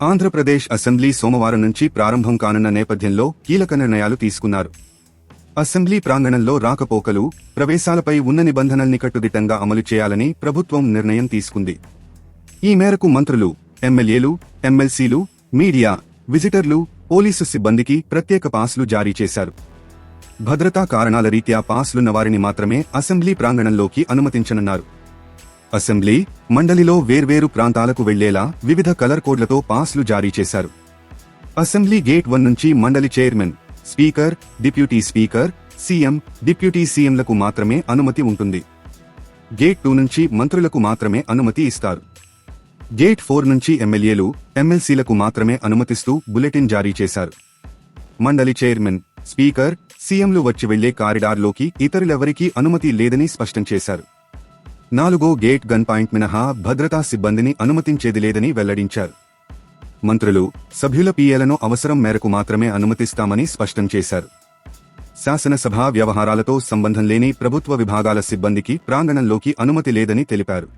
Andhra Pradesh assembly సోమవారం నుంచి ప్రారంభం కానున్న నేపథ్యంలో కీలక నిర్ణయాలు తీసుకున్నారు. అసెంబ్లీ ప్రాంగణంలో రాకపోకలు, ప్రవేశాలపై ఉన్న నిబంధనల్ని కట్టుదిట్టంగా అమలు చేయాలని ప్రభుత్వం నిర్ణయం తీసుకుంది. ఈ మేరకు మంత్రులు, ఎమ్మెల్యేలు, ఎమ్మెల్సీలు, మీడియా, విజిటర్లు, పోలీసు సిబ్బందికి ప్రత్యేక పాస్లు జారీ చేశారు. భద్రతా కారణాల రీత్యా పాస్లున్న వారిని మాత్రమే అసెంబ్లీ ప్రాంగణంలోకి అనుమతించనున్నారు. అసెంబ్లీ, మండలిలో వేర్వేరు ప్రాంతాలకు వెళ్లేలా వివిధ కలర్ కోడ్లతో పాస్లు జారీ చేశారు. అసెంబ్లీ గేట్ 1 నుంచి మండలి chairman, speaker, deputy speaker, CM, deputy సీఎంలకు మాత్రమే అనుమతి ఉంటుంది. గేట్ 2 నుంచి మంత్రులకు మాత్రమే అనుమతి ఇస్తారు. గేట్ 4 నుంచి ఎమ్మెల్యేలు, ఎమ్మెల్సీలకు మాత్రమే అనుమతిస్తూ బులెటిన్ జారీ చేశారు. మండలి చైర్మన్, స్పీకర్, సీఎంలు వచ్చి వెళ్లే కారిడార్లోకి ఇతరులెవరికీ అనుమతి లేదని స్పష్టం చేశారు. 4వ గేట్ గన్ పాయింట్ మినహా భద్రతా సిబ్బందిని అనుమతించేది లేదని వెల్లడించారు. మంత్రులు, సభ్యుల పీఏలను అవసరం మేరకు మాత్రమే అనుమతిస్తామని స్పష్టం చేశారు. శాసనసభ వ్యవహారాలతో సంబంధం లేని ప్రభుత్వ విభాగాల సిబ్బందికి ప్రాంగణంలోకి అనుమతి లేదని తెలిపారు.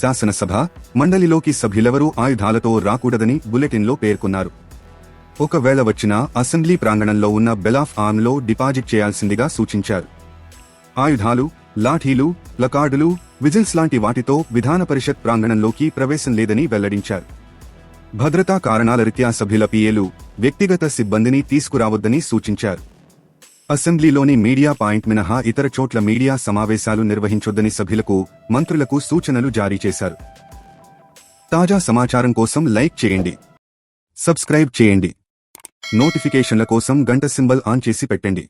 శాసనసభ, మండలిలోకి సభ్యులెవరూ ఆయుధాలతో రాకూడదని బులెటిన్లో పేర్కొన్నారు. ఒకవేళ వచ్చినా అసెంబ్లీ ప్రాంగణంలో ఉన్న బెల్ ఆఫ్ ఆర్మ్లో డిపాజిట్ చేయాల్సిందిగా సూచించారు. ఆయుధాలు, లాఠీలు, ప్లకార్డులు, విజిల్స్ లాంటి వాటితో విధాన పరిషత్ ప్రాంగణంలోకి ప్రవేశం లేదని వెల్లడించారు. భద్రతా కారణాల రీత్యా సభ్యుల పీఏలు, వ్యక్తిగత సిబ్బందిని తీసుకురావద్దని సూచించారు. అసెంబ్లీలోని మీడియా పాయింట్ మినహా ఇతర చోట్ల మీడియా సమావేశాలు నిర్వహించొద్దని సభ్యులకు, మంత్రులకు సూచనలు జారీ చేశారు. తాజా సమాచారం కోసం లైక్ చేయండి, సబ్స్క్రైబ్ చేయండి, నోటిఫికేషన్ల కోసం గంట సింబల్ ఆన్ చేసి పెట్టండి.